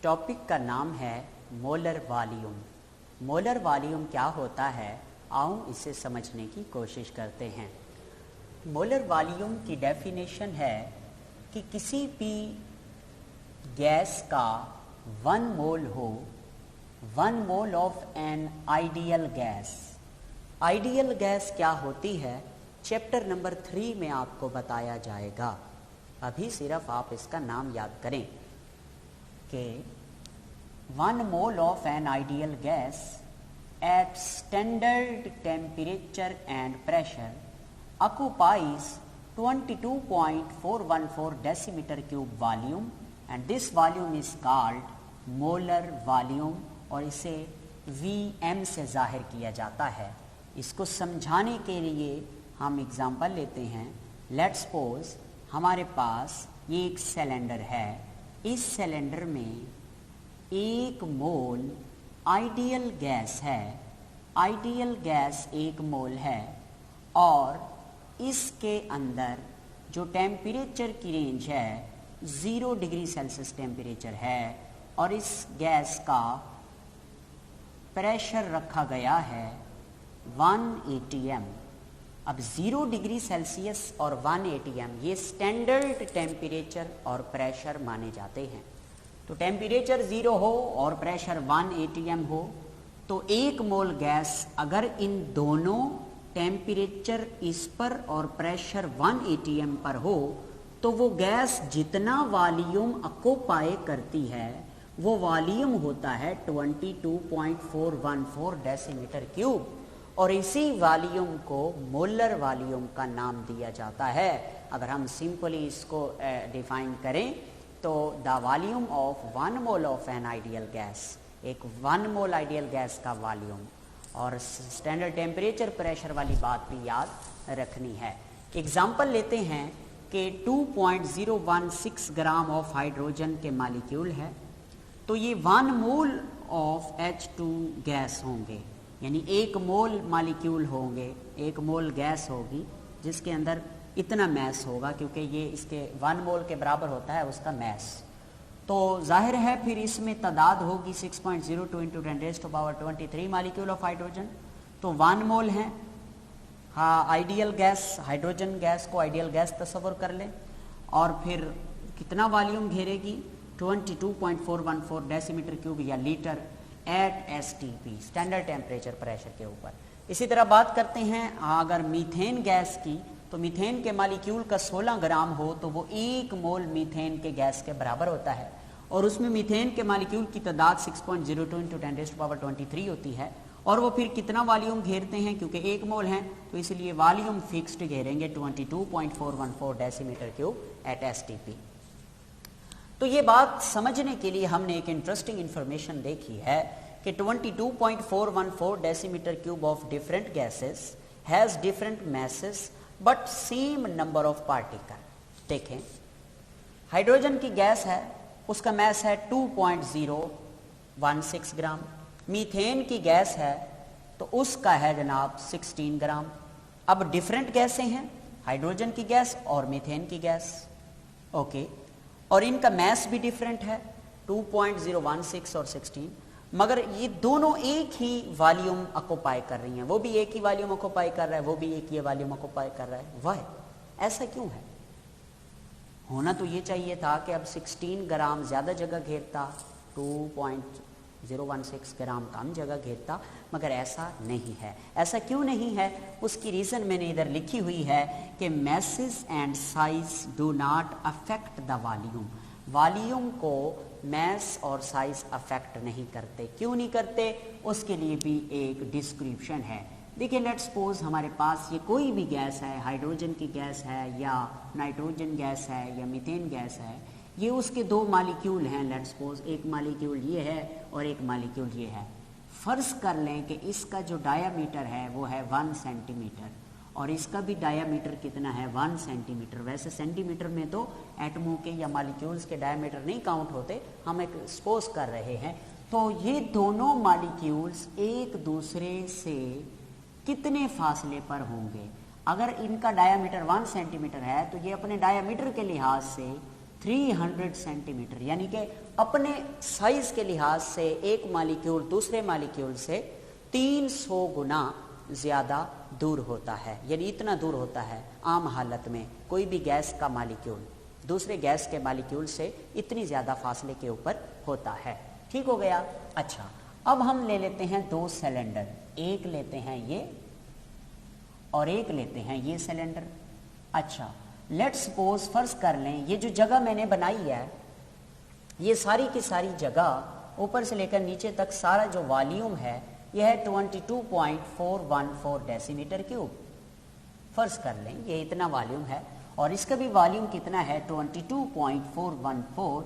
Topic का नाम है मोलर वॉल्यूम। मोलर वॉल्यूम क्या होता है, आओ इसे समझने की कोशिश करते हैं। मोलर वॉल्यूम की डेफिनेशन है कि किसी भी गैस का 1 मोल हो, 1 mole of an ideal gas. Ideal gas क्या होती है, चैप्टर नंबर 3 में आपको बताया जाएगा। अभी सिर्फ आप इसका नाम याद करें कि 1 mole of an ideal gas eight standard temperature and pressure occupies 22.414 decimeter cube volume and this volume is called molar volume और इसे Vm से जाहिर किया जाता है। इसको समझाने के लिए हम एग्जांपल लेते हैं। लेट्स सपोज हमारे पास ये एक सिलेंडर है, इस सिलेंडर में 1 मोल आइडियल गैस है, आइडियल गैस 1 मोल है और इसके अंदर जो टेम्परेचर की रेंज है 0 डिग्री सेल्सियस टेम्परेचर है और इस गैस का प्रेशर रखा गया है 1 atm। अब 0 डिग्री सेल्सियस और 1 atm ये स्टैंडर्ड टेम्परेचर और प्रेशर माने जाते हैं। तो टेम्परेचर 0 हो और प्रेशर 1 atm हो तो 1 मोल गैस अगर इन दोनों टेम्परेचर इस पर और प्रेशर 1 atm पर हो तो वो गैस जितना वॉल्यूम ऑक्युपाई करती है वो वॉल्यूम होता है 22.414 डेसीमीटर क्यूब और इसी वॉल्यूम को मोलर वॉल्यूम का नाम दिया जाता है। अगर हम सिंपली इसको डिफाइन करें तो the volume of 1 mole of an ideal gas, एक 1 मोल आइडियल गैस का वॉल्यूम और स्टैंडर्ड टेम्परेचर प्रेशर वाली बात भी याद रखनी है। एग्जाम्पल लेते हैं कि 2.016 ग्राम ऑफ हाइड्रोजन के मालिक्यूल है तो ये 1 मोल ऑफ H2 गैस होंगे, यानी 1 मोल मालिक्यूल होंगे, 1 मोल गैस होगी जिसके अंदर इतना मैस होगा क्योंकि ये इसके 1 मोल के बराबर होता है उसका मैस। तो जाहिर है फिर इसमें तादाद होगी 6.02 इंटू 10⁻23 मालिक्यूल ऑफ हाइड्रोजन। तो 1 मोल है, हाँ आइडियल गैस, हाइड्रोजन गैस को आइडियल गैस तस्वर कर लें और फिर कितना वॉल्यूम घेरेगी 22.414 डेसीमीटर क्यूब या litre at STP standard temperature pressure के ऊपर। इसी तरह बात करते हैं अगर मीथेन गैस की तो मीथेन के मालिक्यूल का 16 ग्राम हो तो वो 1 मोल मीथेन के गैस के बराबर होता है और उसमें मीथेन के मालिक्यूल की तादाद 6.02 इंटू 10⁻23 होती है और वो फिर कितना वॉल्यूम घेरते हैं क्योंकि 1 मोल हैं तो इसलिए वॉल्यूम फिक्स्ड घेरेंगे 22.414 डेसीमीटर क्यूब एट STP। तो ये बात समझने के लिए हमने एक इंटरेस्टिंग इंफॉर्मेशन देखी है कि 22.414 decimetre cube of different gases has different masses but same number of particle. देखें हाइड्रोजन की गैस है उसका मैस है 2.016 ग्राम, मीथेन की गैस है तो उसका है जनाब 16 ग्राम। अब डिफरेंट गैसें हैं, हाइड्रोजन की गैस और मीथेन की गैस, ओके, और इनका मैस भी डिफरेंट है 2.016 और 16, मगर ये दोनों एक ही वॉल्यूम ऑक्युपाई कर रही हैं। वो भी एक ही वॉल्यूम ऑक्युपाई कर रहा है, वो भी एक ही वॉल्यूम ऑक्युपाई कर रहा है। वाह, ऐसा क्यों है? होना तो ये चाहिए था कि अब 16 ग्राम ज़्यादा जगह घेरता, 2.016 ग्राम कम जगह घेरता, मगर ऐसा नहीं है। ऐसा क्यों नहीं है उसकी रीज़न मैंने इधर लिखी हुई है कि masses and size do not affect the volume. Volume को मैस और साइज अफेक्ट नहीं करते। क्यों नहीं करते उसके लिए भी एक डिस्क्रिप्शन है। देखिए लेट्स सपोज हमारे पास ये कोई भी गैस है, हाइड्रोजन की गैस है या नाइट्रोजन गैस है या मीथेन गैस है, ये उसके 2 मालिक्यूल हैं। लेट्स सपोज एक मालिक्यूल ये है और एक मालिक्यूल ये है। फर्ज कर लें कि इसका जो डायामीटर है वो है 1 सेंटीमीटर और इसका भी डायामीटर कितना है 1 सेंटीमीटर। वैसे सेंटीमीटर में तो एटमों के या मॉलिक्यूल्स के डायामीटर नहीं काउंट होते, हम एक सपोज कर रहे हैं। तो ये दोनों मॉलिक्यूल्स एक दूसरे से कितने फासले पर होंगे? अगर इनका डायामीटर 1 सेंटीमीटर है तो ये अपने डायामीटर के लिहाज से 300 सेंटीमीटर, यानी कि अपने साइज के लिहाज से एक मालिक्यूल दूसरे मालिक्यूल से 300 गुना ज़्यादा दूर होता है। यानी इतना दूर होता है आम हालत में कोई भी गैस का मालिक्यूल दूसरे गैस के मालिक्यूल से इतनी ज़्यादा फासले के ऊपर होता है। ठीक हो गया। अच्छा, अब हम ले लेते हैं दो सिलेंडर, एक लेते हैं ये और एक लेते हैं ये सिलेंडर। अच्छा, लेट्स सपोज फर्ज कर लें ये जो जगह मैंने बनाई है, ये सारी की सारी जगह ऊपर से लेकर नीचे तक सारा जो वॉल्यूम है यह है 22.414 डेसीमीटर क्यूब। फर्ज कर लें ये इतना वॉल्यूम है और इसका भी वॉल्यूम कितना है 22.414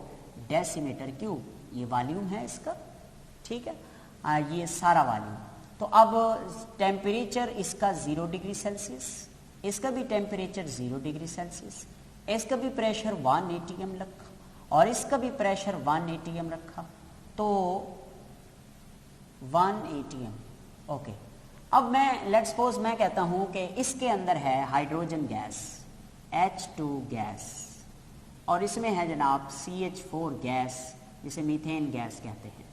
डेसीमीटर क्यूब, ये वॉल्यूम है इसका। ठीक है, ये सारा वॉल्यूम। तो अब टेम्परेचर इसका 0 डिग्री सेल्सियस, इसका भी टेम्परेचर 0 डिग्री सेल्सियस, इसका भी प्रेशर 1 atm रखा और इसका भी प्रेशर 1 atm रखा, तो 1 atm। ओके, अब मैं लेट्स सपोज मैं कहता हूं कि इसके अंदर है हाइड्रोजन गैस H2 गैस और इसमें है जनाब CH4 गैस जिसे मीथेन गैस कहते हैं।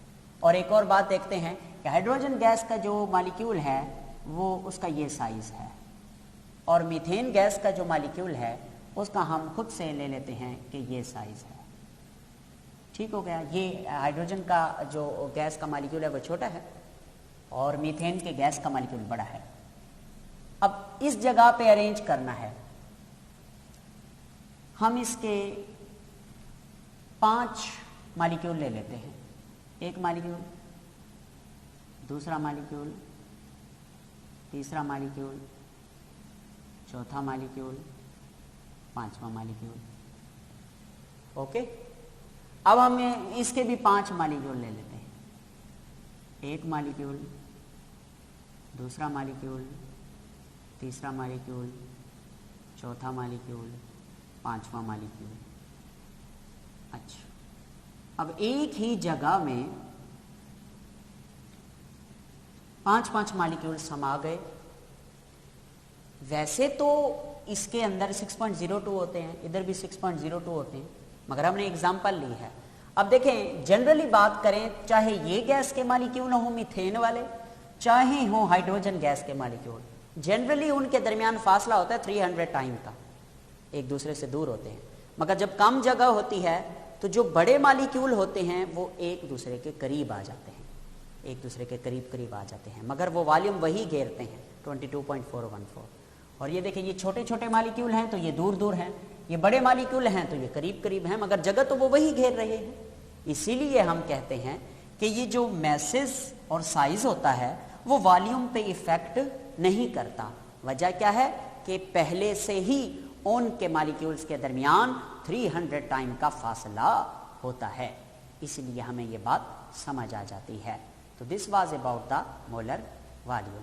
और एक और बात देखते हैं कि हाइड्रोजन गैस का जो मॉलिक्यूल है वो उसका ये साइज है और मीथेन गैस का जो मॉलिक्यूल है उसका हम खुद से ले लेते हैं कि ये साइज है। ठीक हो गया। ये हाइड्रोजन का जो गैस का मॉलिक्यूल है वो छोटा है और मीथेन के गैस का मॉलिक्यूल बड़ा है। अब इस जगह पे अरेंज करना है, हम इसके 5 मॉलिक्यूल ले लेते हैं, एक मॉलिक्यूल, दूसरा मॉलिक्यूल, तीसरा मॉलिक्यूल, चौथा मॉलिक्यूल, पांचवा मॉलिक्यूल। ओके, अब हम इसके भी 5 मॉलिक्यूल ले लेते हैं, एक मॉलिक्यूल, दूसरा मॉलिक्यूल, तीसरा मॉलिक्यूल, चौथा मॉलिक्यूल, पांचवा मॉलिक्यूल। अच्छा, अब एक ही जगह में 5-5 मॉलिक्यूल समा गए। वैसे तो इसके अंदर 6.02 होते हैं, इधर भी 6.02 होते हैं, मगर हमने एग्जांपल ली है। अब देखें, जनरली बात करें, चाहे ये गैस के मॉलिक्यूल हो मीथेन वाले, चाहे हो हाइड्रोजन गैस के मॉलिक्यूल, जनरली उनके दरमियान फासला होता है 300 टाइम का, एक दूसरे से दूर होते हैं। मगर जब कम जगह होती है तो जो बड़े मॉलिक्यूल होते हैं वो एक दूसरे के करीब आ जाते हैं, एक दूसरे के करीब करीब आ जाते हैं, मगर वो वॉल्यूम वही घेरते हैं 22.414। और ये देखें, ये छोटे छोटे मॉलिक्यूल हैं तो ये दूर दूर हैं, ये बड़े मॉलिक्यूल हैं तो ये करीब करीब हैं, मगर जगह तो वो वही घेर रहे हैं। इसीलिए हम कहते हैं कि ये जो मैसेज और साइज होता है वो वॉल्यूम पे इफेक्ट नहीं करता। वजह क्या है कि पहले से ही उनके मॉलिक्यूल्स के दरमियान 300 टाइम का फासला होता है, इसलिए हमें ये बात समझ आ जाती है। तो this was about the molar volume.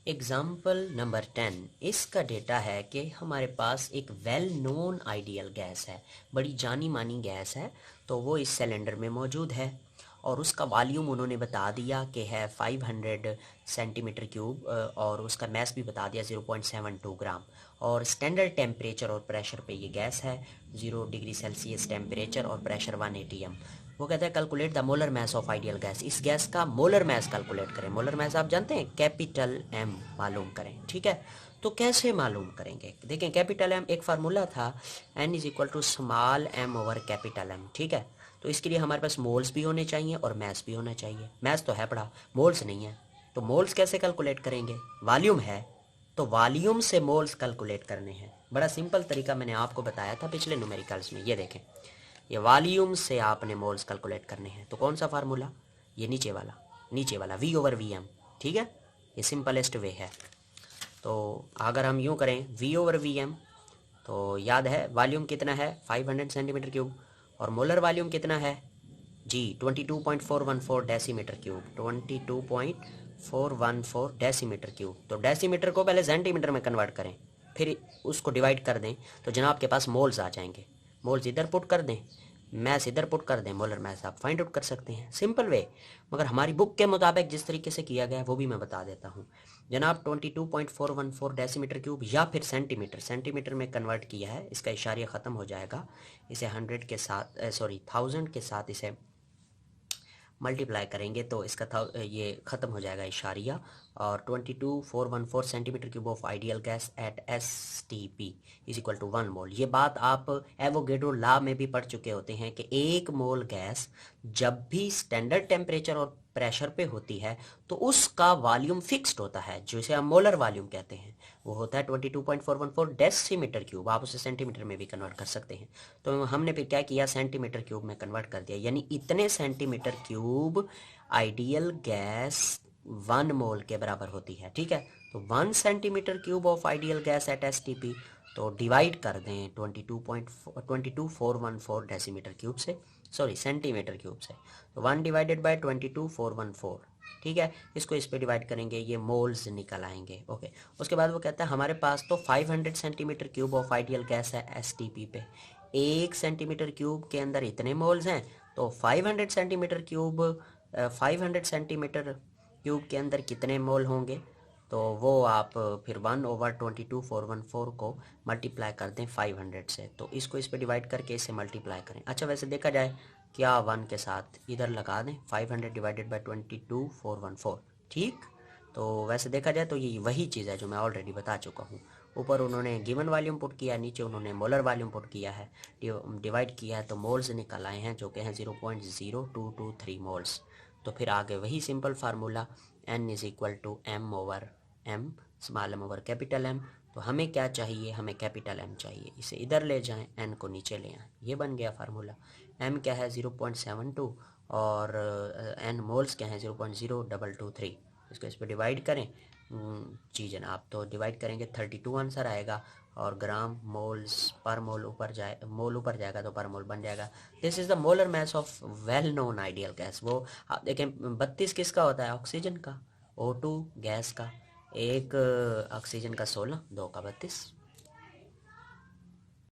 Example number 10, इसका डेटा है कि हमारे पास एक वेल नोन आइडियल गैस है, बड़ी जानी मानी गैस है, तो वो इस सिलेंडर में मौजूद है और उसका वॉल्यूम उन्होंने बता दिया कि है 500 सेंटीमीटर क्यूब और उसका मैस भी बता दिया 0.72 ग्राम और स्टैंडर्ड टेम्परेचर और प्रेशर पे ये गैस है 0 डिग्री सेल्सियस टेम्परेचर और प्रेशर 1 atm। वो कहता है calculate the molar mass of ideal gas, इस गैस का मोलर मैस कैलकुलेट करें। मोलर मैस आप जानते हैं, कैपिटल M मालूम करें। ठीक है, तो कैसे मालूम करेंगे? देखें, कैपिटल M एक फार्मूला था, N is equal to small m over capital M। ठीक है, तो इसके लिए हमारे पास मोल्स भी होने चाहिए और मैस भी होना चाहिए। मैस तो है पड़ा, मोल्स नहीं है, तो मोल्स कैसे कैलकुलेट करेंगे? वॉल्यूम है तो वॉल्यूम से मोल्स कैलकुलेट करने हैं। बड़ा सिंपल तरीका मैंने आपको बताया था पिछले न्यूमेरिकल्स में। ये देखें, ये वॉल्यूम से आपने मोल्स कैलकुलेट करने हैं। तो कौन सा फार्मूला? ये नीचे वाला V ओवर VM। ठीक है, ये सिंपलेस्ट वे है। तो अगर हम यूँ करें V ओवर VM, तो याद है वॉल्यूम कितना है 500 सेंटीमीटर क्यूब और मोलर वॉल्यूम कितना है जी 22.414 डेसीमीटर क्यूब, 22.414 डेसीमीटर क्यूब। तो डेसीमीटर को पहले सेंटीमीटर में कन्वर्ट करें, फिर उसको डिवाइड कर दें तो जनाब आपके पास मोल्स आ जाएंगे। मोल्स इधर पुट कर दें, मैस इधर पुट कर दें, मोलर मैस आप फाइंड आउट कर सकते हैं। सिंपल वे, मगर हमारी बुक के मुताबिक जिस तरीके से किया गया वो भी मैं बता देता हूँ। जनाब 22.414 डेसीमीटर क्यूब या फिर सेंटीमीटर में कन्वर्ट किया है, इसका इशारिया ख़त्म हो जाएगा, इसे 100 के साथ 1000 के साथ इसे मल्टीप्लाई करेंगे तो इसका ये ख़त्म हो जाएगा इशारिया, और 22,414 centimetre cube of ideal gas at STP is equal to 1 mole. ये बात आप एवोगैड्रो लॉ में भी पढ़ चुके होते हैं कि 1 मोल गैस जब भी स्टैंडर्ड टेम्परेचर और प्रेशर पे होती है तो उसका वॉल्यूम फिक्स्ड होता है, जिसे हम मोलर वॉल्यूम कहते हैं, वो होता है 22.414 डेसीमीटर क्यूब। आप उसे सेंटीमीटर में भी कन्वर्ट कर सकते हैं। तो हमने फिर क्या किया, सेंटीमीटर क्यूब में कन्वर्ट कर दिया, यानी इतने सेंटीमीटर क्यूब आइडियल गैस 1 मोल के बराबर होती है। ठीक है, तो 1 centimetre cube of ideal gas at STP, तो डिवाइड कर दें 22.414 डेसीमीटर क्यूब से, सॉरी सेंटीमीटर क्यूब से, तो 1 डिवाइडेड बाय 22,414। ठीक है, इसको इस पे डिवाइड करेंगे, ये मोल्स निकल आएंगे। ओके, उसके बाद वो कहता है हमारे पास तो 500 centimetre cube of ideal gas है STP पे, 1 सेंटीमीटर क्यूब के अंदर इतने मोल्स हैं, तो 500 सेंटीमीटर क्यूब के अंदर कितने मोल होंगे, तो वो आप फिर 1/22,414 को मल्टीप्लाई कर दें 500 से, तो इसको इस पे डिवाइड करके इसे मल्टीप्लाई करें। अच्छा, वैसे देखा जाए क्या 1 के साथ इधर लगा दें, 500 डिवाइडेड बाय 22,414। ठीक, तो वैसे देखा जाए तो ये वही चीज़ है जो मैं ऑलरेडी बता चुका हूँ। ऊपर उन्होंने गिवन वॉल्यूम पुट किया, नीचे उन्होंने मोलर वॉल्यूम पुट किया है, डिवाइड किया है, तो मोल्स निकल आए हैं जो कि हैं 0.0223 मोल्स। तो फिर आगे वही simple formula N is equal to M/M, small m over capital M। तो हमें क्या चाहिए, हमें कैपिटल M चाहिए, इसे इधर ले जाएं, N को नीचे ले आएं, ये बन गया फार्मूला। M क्या है 0.72 और N मोल्स क्या है 0.0223। इसको इस पर डिवाइड करें जी जनाब, तो डिवाइड करेंगे 32 आंसर आएगा, और ग्राम मोल्स पर मोल ऊपर जाएगा तो पर मोल बन जाएगा। This is the molar mass of well known ideal gas. वो आप देखें 32 किसका होता है, ऑक्सीजन का, O2 गैस का, 1 ऑक्सीजन का 16, 2 का 32।